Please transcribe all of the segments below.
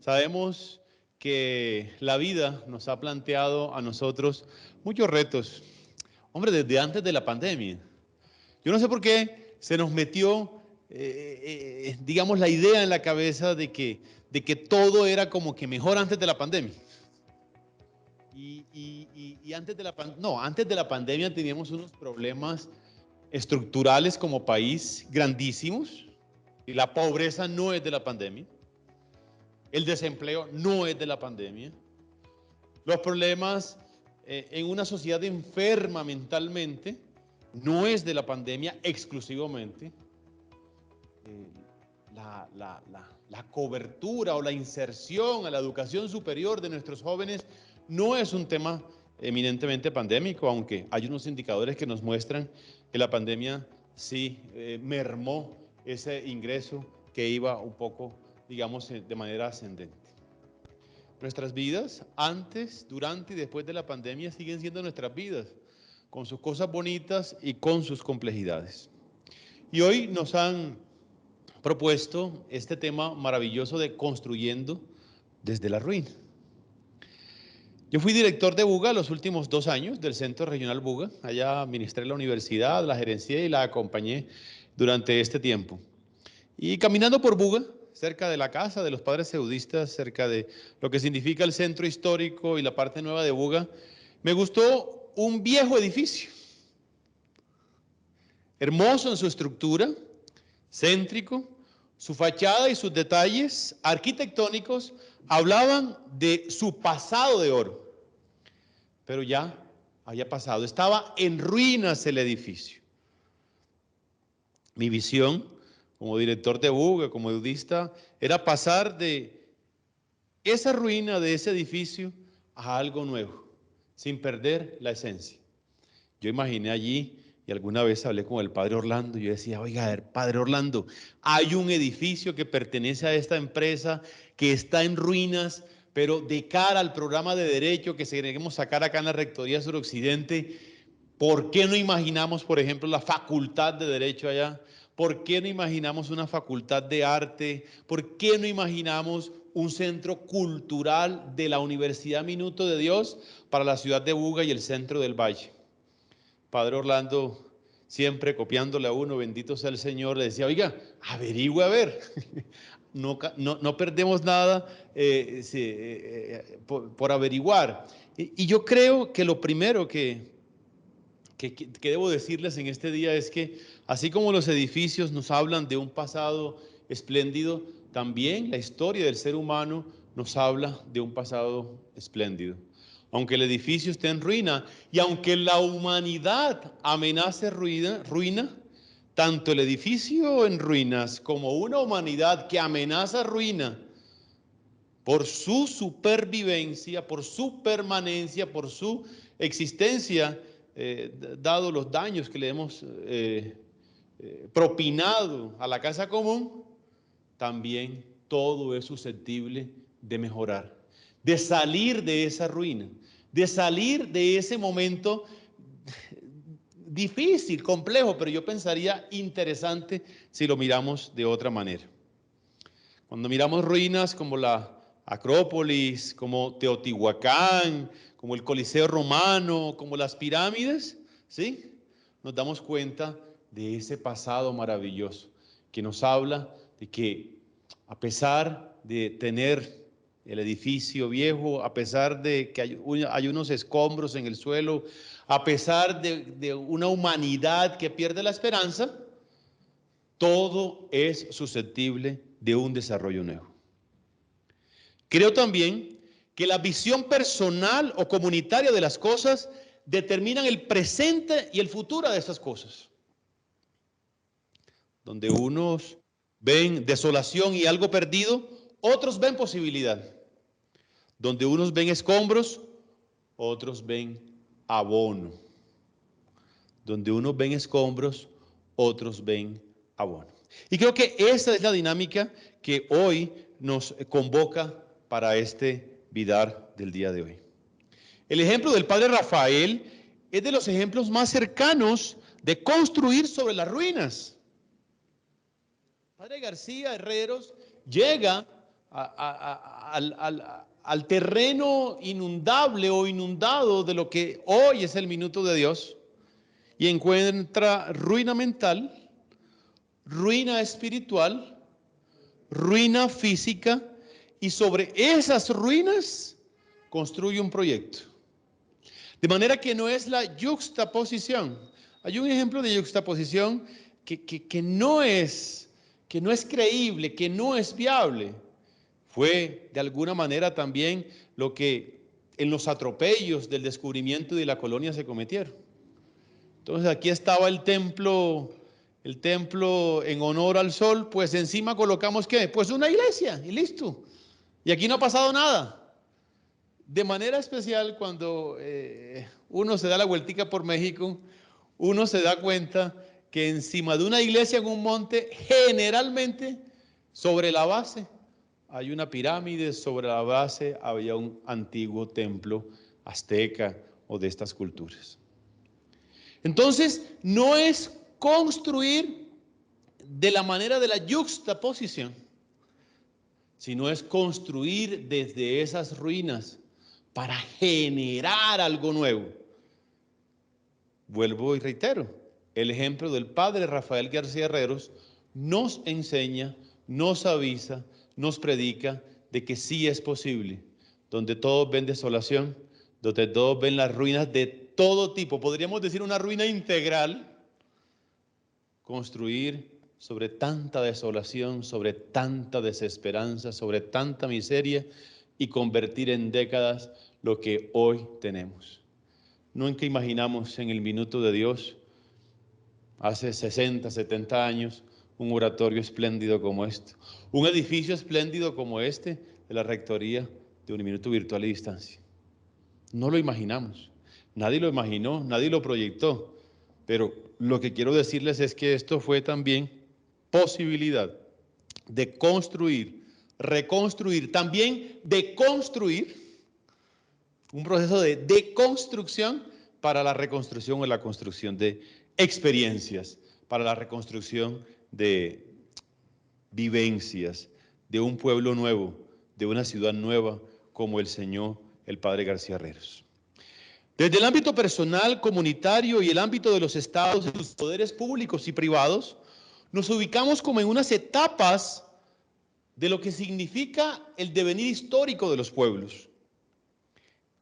Sabemos que la vida nos ha planteado a nosotros muchos retos. Hombre, desde antes de la pandemia. Yo no sé por qué se nos metió, digamos, la idea en la cabeza de que todo era como que mejor antes de la pandemia. Y antes de antes de la pandemia teníamos unos problemas estructurales como país grandísimos. Y la pobreza no es de la pandemia. El desempleo no es de la pandemia. Los problemas en una sociedad enferma mentalmente no es de la pandemia exclusivamente. La cobertura o la inserción a la educación superior de nuestros jóvenes no es un tema eminentemente pandémico, aunque hay unos indicadores que nos muestran que la pandemia sí mermó ese ingreso que iba un poco, digamos, de manera ascendente. Nuestras vidas, antes, durante y después de la pandemia, siguen siendo nuestras vidas, con sus cosas bonitas y con sus complejidades. Y hoy nos han propuesto este tema maravilloso de construyendo desde la ruina. Yo fui director de Buga los últimos 2 años del Centro Regional Buga. Allá administré la universidad, la gerencié y la acompañé durante este tiempo. Y caminando por Buga, cerca de la casa de los padres seudistas, cerca de lo que significa el centro histórico y la parte nueva de Buga, me gustó un viejo edificio, hermoso en su estructura, céntrico. Su fachada y sus detalles arquitectónicos hablaban de su pasado de oro, pero ya había pasado, estaba en ruinas el edificio. Mi visión como director de Buga, como eudista, era pasar de esa ruina de ese edificio a algo nuevo, sin perder la esencia. Yo imaginé allí, y alguna vez hablé con el padre Orlando, y yo decía, oiga, padre Orlando, hay un edificio que pertenece a esta empresa que está en ruinas, pero de cara al programa de derecho que queremos sacar acá en la Rectoría Suroccidente, ¿por qué no imaginamos, por ejemplo, la facultad de derecho allá? ¿Por qué no imaginamos una facultad de arte? ¿Por qué no imaginamos un centro cultural de la Universidad Minuto de Dios para la ciudad de Buga y el centro del Valle? Padre Orlando, siempre copiándole a uno, bendito sea el Señor, le decía, oiga, averigüe a ver, no perdemos nada por averiguar. Y yo creo que lo primero que debo decirles en este día es que así como los edificios nos hablan de un pasado espléndido, también la historia del ser humano nos habla de un pasado espléndido. Aunque el edificio esté en ruina y aunque la humanidad amenace ruina, tanto el edificio en ruinas como una humanidad que amenaza ruina por su supervivencia, por su permanencia, por su existencia, dado los daños que le hemos propinado a la casa común, también todo es susceptible de mejorar, de salir de esa ruina, de salir de ese momento difícil, complejo, pero yo pensaría interesante si lo miramos de otra manera. Cuando miramos ruinas como la Acrópolis, como Teotihuacán, como el Coliseo Romano, como las pirámides, ¿sí? Nos damos cuenta de ese pasado maravilloso que nos habla de que a pesar de tener el edificio viejo, a pesar de que hay unos escombros en el suelo, a pesar de una humanidad que pierde la esperanza, todo es susceptible de un desarrollo nuevo. Creo también que la visión personal o comunitaria de las cosas determinan el presente y el futuro de esas cosas. Donde unos ven desolación y algo perdido, otros ven posibilidad. Donde unos ven escombros, otros ven abono. Donde unos ven escombros, otros ven abono. Y creo que esa es la dinámica que hoy nos convoca para este Vidar del día de hoy. El ejemplo del padre Rafael es de los ejemplos más cercanos de construir sobre las ruinas. Padre García Herreros llega al terreno inundable o inundado de lo que hoy es el minuto de Dios y encuentra ruina mental, ruina espiritual, ruina física, y sobre esas ruinas construye un proyecto. De manera que no es la yuxtaposición. Hay un ejemplo de yuxtaposición que no es creíble, que no es viable. Fue de alguna manera también lo que en los atropellos del descubrimiento de la colonia se cometieron. Entonces aquí estaba el templo en honor al sol, pues encima colocamos ¿qué? Pues una iglesia y listo. Y aquí no ha pasado nada. De manera especial cuando uno se da la vueltica por México, uno se da cuenta que encima de una iglesia en un monte, generalmente sobre la base hay una pirámide, sobre la base había un antiguo templo azteca o de estas culturas. Entonces, no es construir de la manera de la yuxtaposición, sino es construir desde esas ruinas para generar algo nuevo. Vuelvo y reitero, el ejemplo del padre Rafael García Herreros nos enseña, nos avisa, nos predica de que sí es posible, donde todos ven desolación, donde todos ven las ruinas de todo tipo, podríamos decir una ruina integral, construir sobre tanta desolación, sobre tanta desesperanza, sobre tanta miseria y convertir en décadas lo que hoy tenemos. Nunca imaginamos en el minuto de Dios, hace 60, 70 años, un oratorio espléndido como este, un edificio espléndido como este de la Rectoría de Uniminuto Virtual y Distancia. No lo imaginamos, nadie lo imaginó, nadie lo proyectó, pero lo que quiero decirles es que esto fue también posibilidad de construir, reconstruir, también de construir, un proceso de deconstrucción para la reconstrucción o la construcción de experiencias, para la reconstrucción de vivencias, de un pueblo nuevo, de una ciudad nueva como el Señor, el Padre García Herreros. Desde el ámbito personal, comunitario y el ámbito de los estados y sus poderes públicos y privados, nos ubicamos como en unas etapas de lo que significa el devenir histórico de los pueblos.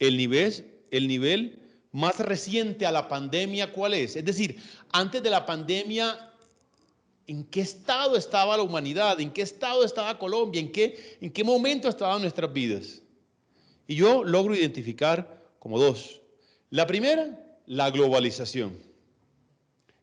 El nivel más reciente a la pandemia, ¿cuál es? Es decir, antes de la pandemia, ¿en qué estado estaba la humanidad? ¿En qué estado estaba Colombia? ¿En qué momento estaban nuestras vidas? Y yo logro identificar como dos. La primera, la globalización.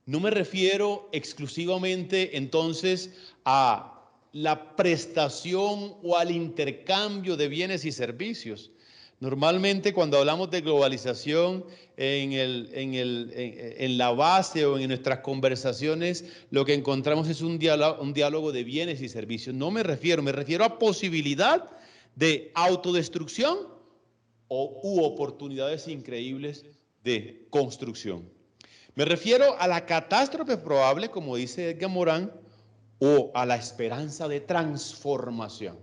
No me refiero exclusivamente entonces a la prestación o al intercambio de bienes y servicios. Normalmente cuando hablamos de globalización en la base o en nuestras conversaciones, lo que encontramos es un diálogo de bienes y servicios. No me refiero a posibilidad de autodestrucción u oportunidades increíbles de construcción. Me refiero a la catástrofe probable, como dice Edgar Morin, o a la esperanza de transformación.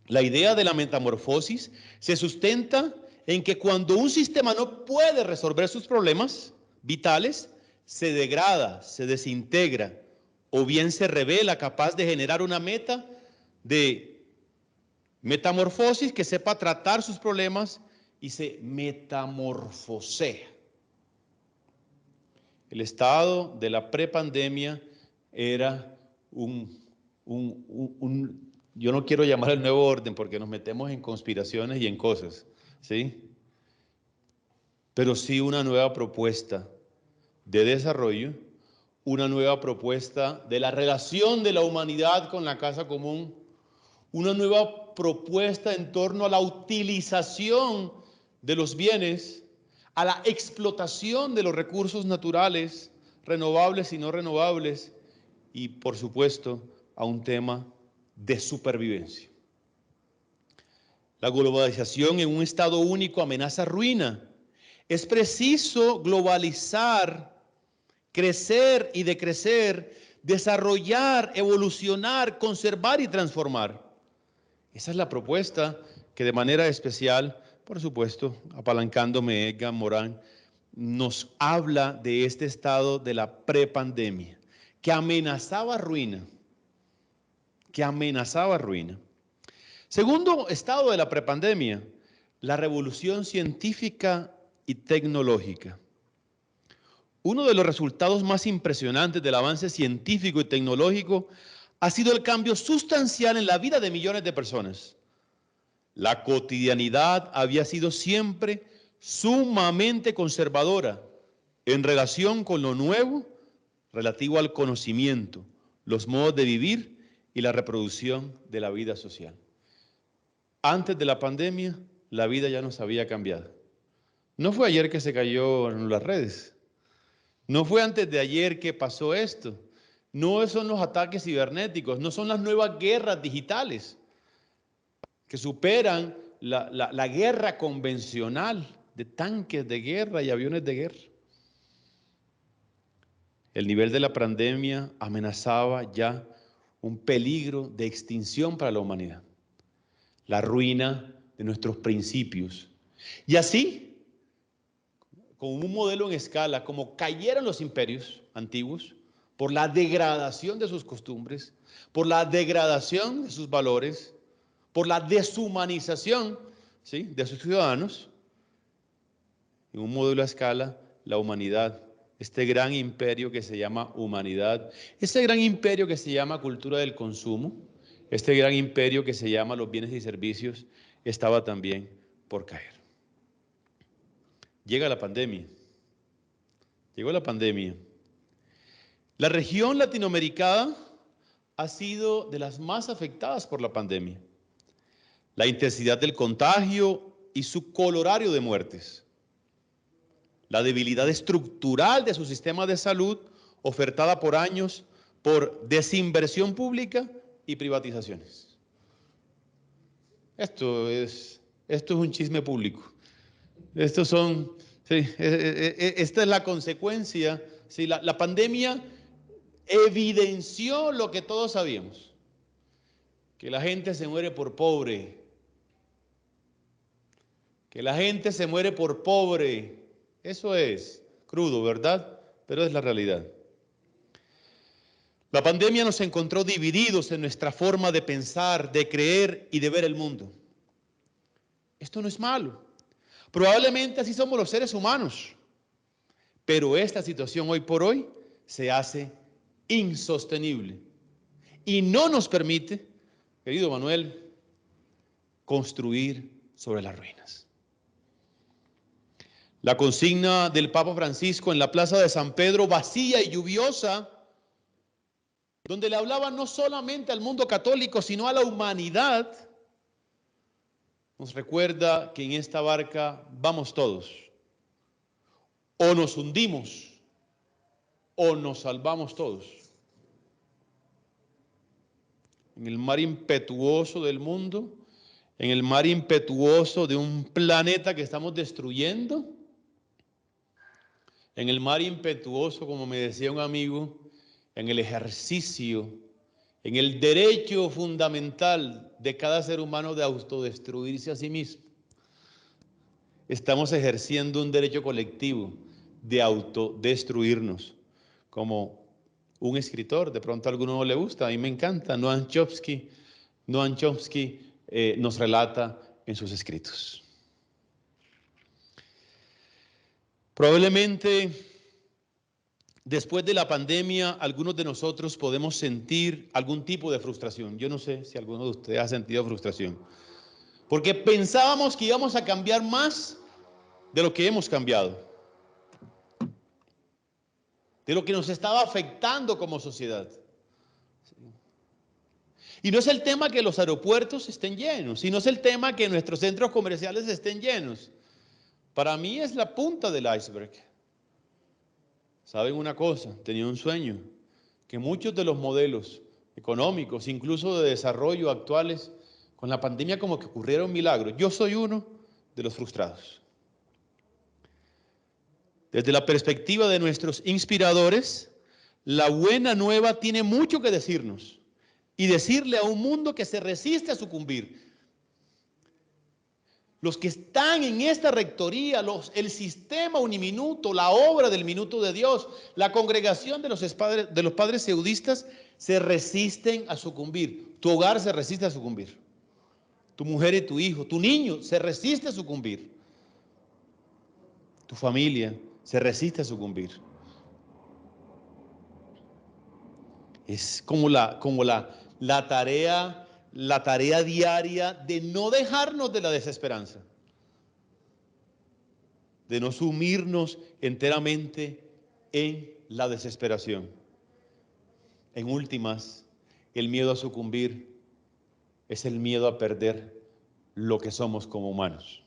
La idea de la metamorfosis se sustenta en que cuando un sistema no puede resolver sus problemas vitales, se degrada, se desintegra, o bien se revela capaz de generar una meta de metamorfosis que sepa tratar sus problemas y se metamorfosea. El estado de la prepandemia era yo no quiero llamar el nuevo orden porque nos metemos en conspiraciones y en cosas, ¿sí? Pero sí una nueva propuesta de desarrollo, una nueva propuesta de la relación de la humanidad con la casa común, una nueva propuesta en torno a la utilización de los bienes, a la explotación de los recursos naturales, renovables y no renovables, y por supuesto a un tema de supervivencia. La globalización en un estado único amenaza ruina. Es preciso globalizar, crecer y decrecer desarrollar, evolucionar, conservar y transformar. Esa es la propuesta que de manera especial, por supuesto, apalancándome Edgar Morán, nos habla de este estado de la prepandemia, que amenazaba ruina, Segundo estado de la prepandemia, la revolución científica y tecnológica. Uno de los resultados más impresionantes del avance científico y tecnológico ha sido el cambio sustancial en la vida de millones de personas. La cotidianidad había sido siempre sumamente conservadora en relación con lo nuevo relativo al conocimiento, los modos de vivir y la reproducción de la vida social. Antes de la pandemia, la vida ya nos había cambiado. No fue ayer que se cayó en las redes. No fue antes de ayer que pasó esto. No son los ataques cibernéticos, no son las nuevas guerras digitales que superan la guerra convencional de tanques de guerra y aviones de guerra. El nivel de la pandemia amenazaba ya un peligro de extinción para la humanidad, la ruina de nuestros principios. Y así, con un modelo en escala, como cayeron los imperios antiguos, por la degradación de sus costumbres, por la degradación de sus valores, por la deshumanización, ¿sí?, de sus ciudadanos, en un modelo a escala, la humanidad, este gran imperio que se llama humanidad, este gran imperio que se llama cultura del consumo, este gran imperio que se llama los bienes y servicios, estaba también por caer. Llega la pandemia. Llegó la pandemia. La región latinoamericana ha sido de las más afectadas por la pandemia. La intensidad del contagio y su colorario de muertes. La debilidad estructural de su sistema de salud, ofertada por años por desinversión pública y privatizaciones. Esto es un chisme público. Esta es la consecuencia. Sí, la pandemia evidenció lo que todos sabíamos, que la gente se muere por pobre, que la gente se muere por pobre. Eso es crudo, ¿verdad? Pero es la realidad. La pandemia nos encontró divididos en nuestra forma de pensar, de creer y de ver el mundo. Esto no es malo. Probablemente así somos los seres humanos. Pero esta situación hoy por hoy se hace insostenible y no nos permite, querido Manuel, construir sobre las ruinas. La consigna del Papa Francisco en la plaza de San Pedro, vacía y lluviosa, donde le hablaba no solamente al mundo católico, sino a la humanidad, nos recuerda que en esta barca vamos todos. O nos hundimos o nos salvamos todos. En el mar impetuoso del mundo, en el mar impetuoso de un planeta que estamos destruyendo, en el mar impetuoso, como me decía un amigo, en el ejercicio, en el derecho fundamental de cada ser humano de autodestruirse a sí mismo. Estamos ejerciendo un derecho colectivo de autodestruirnos, como un escritor, de pronto a alguno no le gusta, a mí me encanta, Noam Chomsky nos relata en sus escritos. Probablemente después de la pandemia, algunos de nosotros podemos sentir algún tipo de frustración. Yo no sé si alguno de ustedes ha sentido frustración, porque pensábamos que íbamos a cambiar más de lo que hemos cambiado, de lo que nos estaba afectando como sociedad. Y no es el tema que los aeropuertos estén llenos, sino es el tema que nuestros centros comerciales estén llenos. Para mí es la punta del iceberg. ¿Saben una cosa? Tenía un sueño, que muchos de los modelos económicos, incluso de desarrollo actuales, con la pandemia como que ocurrieron milagros. Yo soy uno de los frustrados. Desde la perspectiva de nuestros inspiradores, la buena nueva tiene mucho que decirnos y decirle a un mundo que se resiste a sucumbir. Los que están en esta rectoría, el sistema uniminuto, la obra del minuto de Dios, la congregación de los padres seudistas se resisten a sucumbir. Tu hogar se resiste a sucumbir. Tu mujer y tu hijo, tu niño se resiste a sucumbir. Tu familia se resiste a sucumbir. Es como la tarea diaria de no dejarnos de la desesperanza, de no sumirnos enteramente en la desesperación. En últimas, el miedo a sucumbir es el miedo a perder lo que somos como humanos.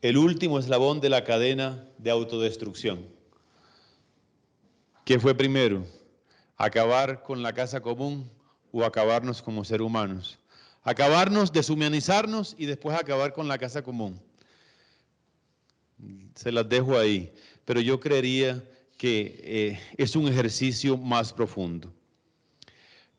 El último eslabón de la cadena de autodestrucción. ¿Qué fue primero? ¿Acabar con la casa común o acabarnos como seres humanos? Acabarnos, deshumanizarnos y después acabar con la casa común. Se las dejo ahí, pero yo creería que es un ejercicio más profundo.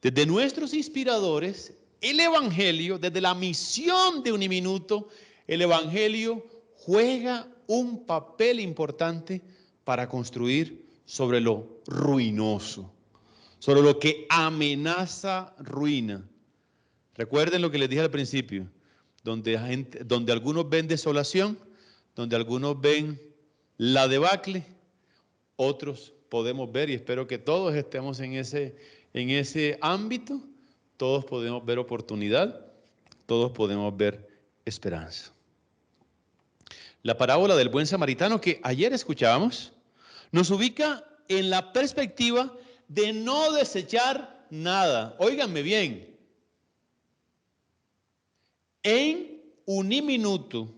Desde nuestros inspiradores, el Evangelio, desde la misión de Uniminuto, el Evangelio juega un papel importante para construir sobre lo ruinoso, sobre lo que amenaza ruina. Recuerden lo que les dije al principio, donde algunos ven desolación, donde algunos ven la debacle, otros podemos ver, y espero que todos estemos en ese ámbito, todos podemos ver oportunidad, todos podemos ver esperanza. La parábola del buen samaritano que ayer escuchábamos nos ubica en la perspectiva de no desechar nada. Óiganme bien. En Uniminuto,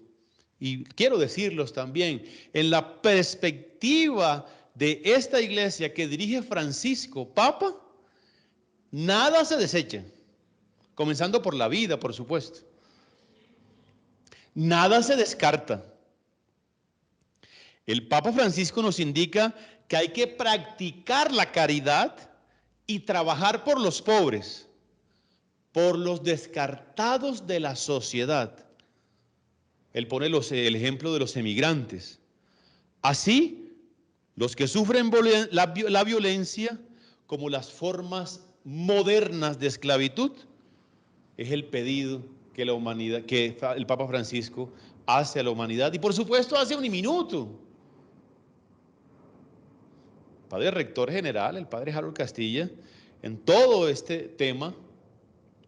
y quiero decirlos también, en la perspectiva de esta iglesia que dirige Francisco, Papa, nada se desecha, comenzando por la vida, por supuesto. Nada se descarta. El Papa Francisco nos indica que hay que practicar la caridad y trabajar por los pobres, por los descartados de la sociedad. Él pone el ejemplo de los emigrantes. Así, los que sufren la violencia como las formas modernas de esclavitud, es el pedido que el Papa Francisco hace a la humanidad y por supuesto hace Uniminuto. El Padre Rector General, el Padre Harold Castilla, en todo este tema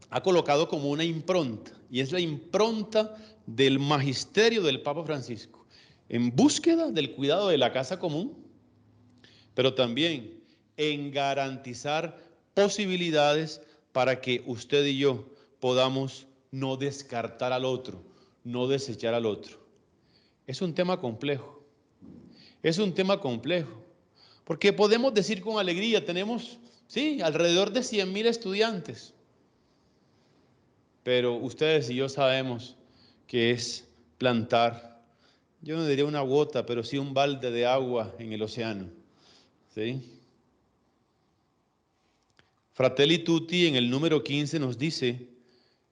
ha colocado como una impronta, y es la impronta del magisterio del Papa Francisco, en búsqueda del cuidado de la casa común, pero también en garantizar posibilidades para que usted y yo podamos no descartar al otro, no desechar al otro. Es un tema complejo, porque podemos decir con alegría, tenemos, sí, alrededor de 100,000 estudiantes, pero ustedes y yo sabemos que es plantar, yo no diría una gota, pero sí un balde de agua en el océano, ¿sí? Fratelli Tutti en el número 15 nos dice,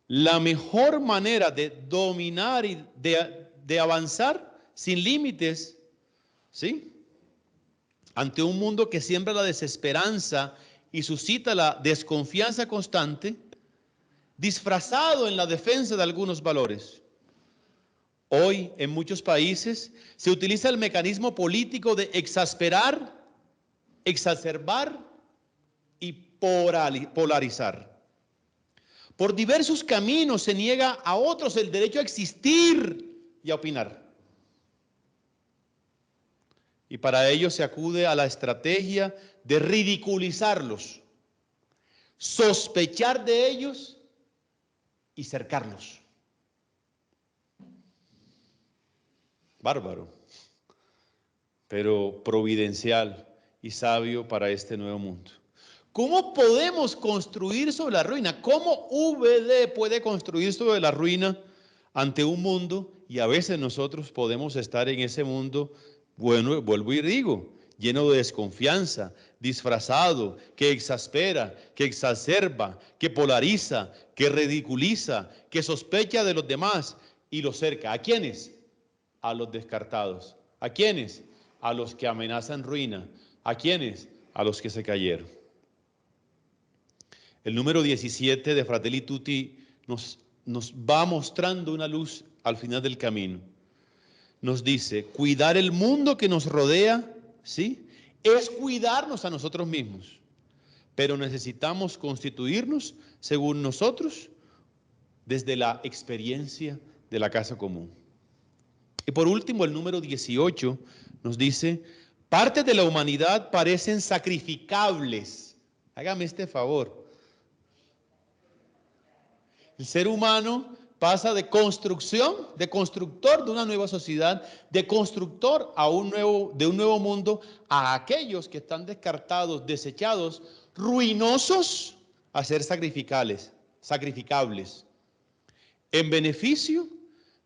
la mejor manera de dominar y de avanzar sin límites, ¿sí?, ante un mundo que siembra la desesperanza y suscita la desconfianza constante, disfrazado en la defensa de algunos valores. Hoy, en muchos países, se utiliza el mecanismo político de exasperar, exacerbar y polarizar. Por diversos caminos se niega a otros el derecho a existir y a opinar. Y para ello se acude a la estrategia de ridiculizarlos, sospechar de ellos y cercarlos. Bárbaro, pero providencial y sabio para este nuevo mundo. ¿Cómo podemos construir sobre la ruina? ¿Cómo VD puede construir sobre la ruina ante un mundo? Y a veces nosotros podemos estar en ese mundo, bueno, vuelvo y digo, lleno de desconfianza, disfrazado, que exaspera, que exacerba, que polariza, que ridiculiza, que sospecha de los demás y los cerca. ¿A quiénes? A los descartados. ¿A quiénes? A los que amenazan ruina. ¿A quiénes? A los que se cayeron. El número 17 de Fratelli Tutti nos va mostrando una luz al final del camino. Nos dice, cuidar el mundo que nos rodea, ¿sí? Es cuidarnos a nosotros mismos. Pero necesitamos constituirnos, según nosotros, desde la experiencia de la casa común. Y por último, el número 18 nos dice, partes de la humanidad parecen sacrificables. Hágame este favor. El ser humano pasa de construcción, de constructor de una nueva sociedad, de constructor de un nuevo mundo, a aquellos que están descartados, desechados, ruinosos, a ser sacrificables, en beneficio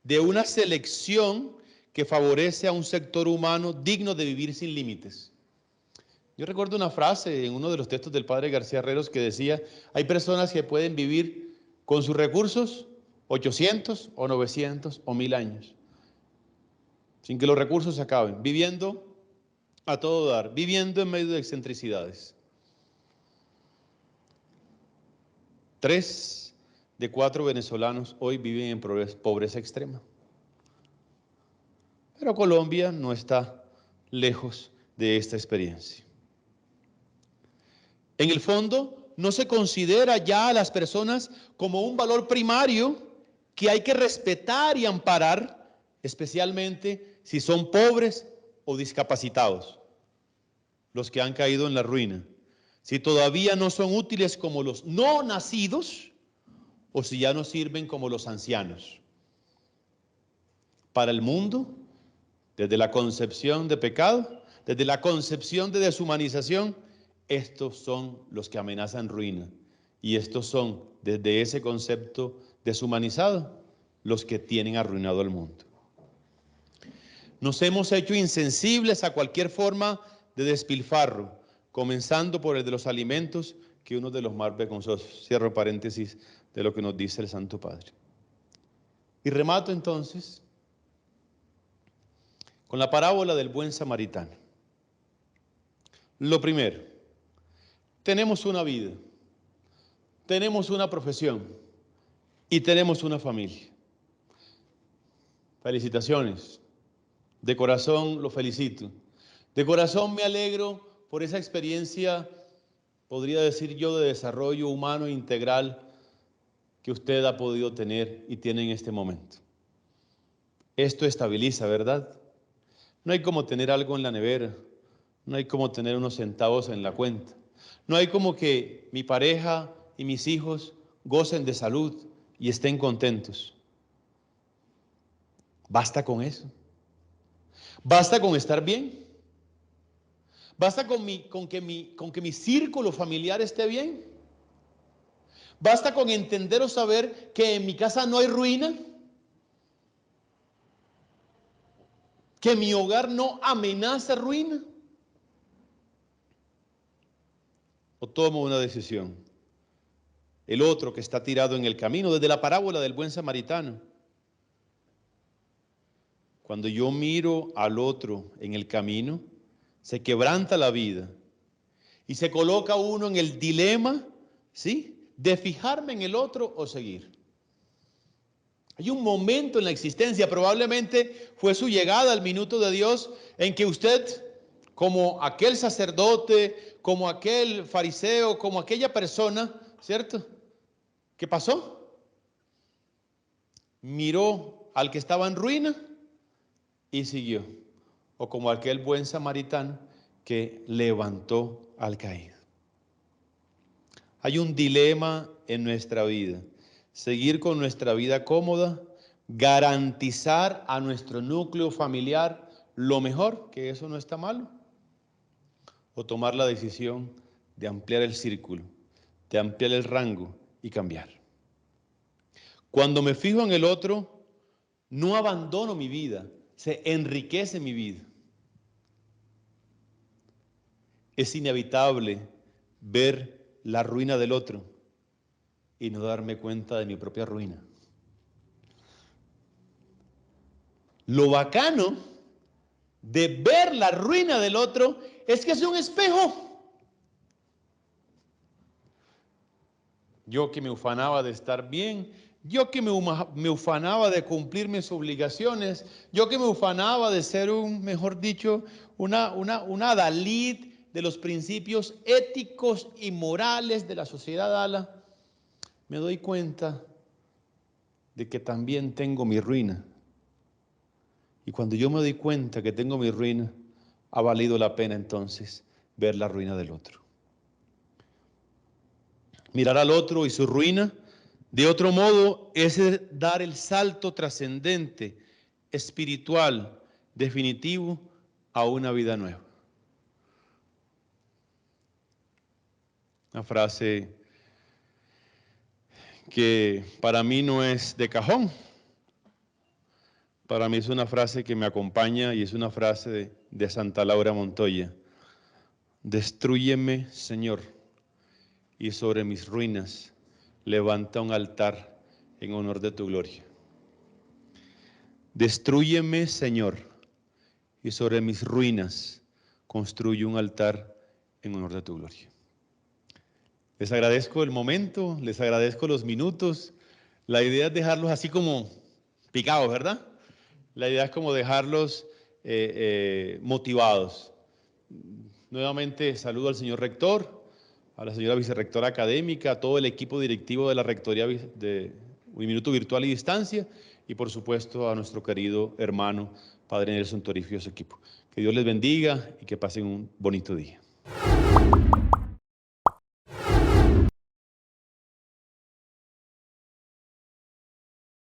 de una selección que favorece a un sector humano digno de vivir sin límites. Yo recuerdo una frase en uno de los textos del padre García Herreros que decía, hay personas que pueden vivir con sus recursos 800 o 900 o 1000 años, sin que los recursos se acaben, viviendo a todo dar, viviendo en medio de excentricidades. 3 de 4 venezolanos hoy viven en pobreza extrema. Pero Colombia no está lejos de esta experiencia. En el fondo, no se considera ya a las personas como un valor primario que hay que respetar y amparar, especialmente si son pobres o discapacitados, los que han caído en la ruina. Si todavía no son útiles como los no nacidos o si ya no sirven como los ancianos. Para el mundo, desde la concepción de pecado, desde la concepción de deshumanización, estos son los que amenazan ruina. Y estos son, desde ese concepto deshumanizado, los que tienen arruinado el mundo. Nos hemos hecho insensibles a cualquier forma de despilfarro, comenzando por el de los alimentos, que uno de los más vergonzosos. Cierro paréntesis de lo que nos dice el Santo Padre. Y remato entonces con la parábola del buen samaritano. Lo primero, tenemos una vida, tenemos una profesión y tenemos una familia. Felicitaciones, de corazón lo felicito. De corazón me alegro por esa experiencia, podría decir yo, de desarrollo humano e integral que usted ha podido tener y tiene en este momento. Esto estabiliza, ¿verdad? No hay como tener algo en la nevera, no hay como tener unos centavos en la cuenta, no hay como que mi pareja y mis hijos gocen de salud y estén contentos. Basta con eso. Basta con estar bien. Basta con que mi círculo familiar esté bien. Basta con entender o saber que en mi casa no hay ruina, que mi hogar no amenaza ruina. O tomo una decisión. El otro que está tirado en el camino, desde la parábola del buen samaritano. Cuando yo miro al otro en el camino, se quebranta la vida y se coloca uno en el dilema, ¿sí?, de fijarme en el otro o seguir. Hay un momento en la existencia, probablemente fue su llegada al minuto de Dios, en que usted, como aquel sacerdote, como aquel fariseo, como aquella persona, ¿cierto?, ¿qué pasó? Miró al que estaba en ruina y siguió. O como aquel buen samaritano que levantó al caído. Hay un dilema en nuestra vida. Seguir con nuestra vida cómoda, garantizar a nuestro núcleo familiar lo mejor, que eso no está malo, o tomar la decisión de ampliar el círculo, de ampliar el rango y cambiar. Cuando me fijo en el otro, no abandono mi vida, se enriquece mi vida. Es inevitable ver la ruina del otro y no darme cuenta de mi propia ruina. Lo bacano de ver la ruina del otro es que es un espejo. Yo que me ufanaba de estar bien, yo que me ufanaba de cumplir mis obligaciones, yo que me ufanaba de ser mejor dicho, una Dalit de los principios éticos y morales de la sociedad ala, me doy cuenta de que también tengo mi ruina. Y cuando yo me doy cuenta que tengo mi ruina, ha valido la pena entonces ver la ruina del otro. Mirar al otro y su ruina, de otro modo, es dar el salto trascendente, espiritual, definitivo, a una vida nueva. Una frase que para mí no es de cajón. Para mí es una frase que me acompaña y es una frase de Santa Laura Montoya. Destrúyeme, Señor, y sobre mis ruinas levanta un altar en honor de tu gloria. Destrúyeme, Señor, y sobre mis ruinas construye un altar en honor de tu gloria. Les agradezco el momento, les agradezco los minutos. La idea es dejarlos así como picados, ¿verdad? La idea es como dejarlos motivados. Nuevamente saludo al señor rector, a la señora vicerrectora académica, a todo el equipo directivo de la Rectoría de Uniminuto Virtual y Distancia y por supuesto a nuestro querido hermano Padre Nelson Torifio y su equipo. Que Dios les bendiga y que pasen un bonito día.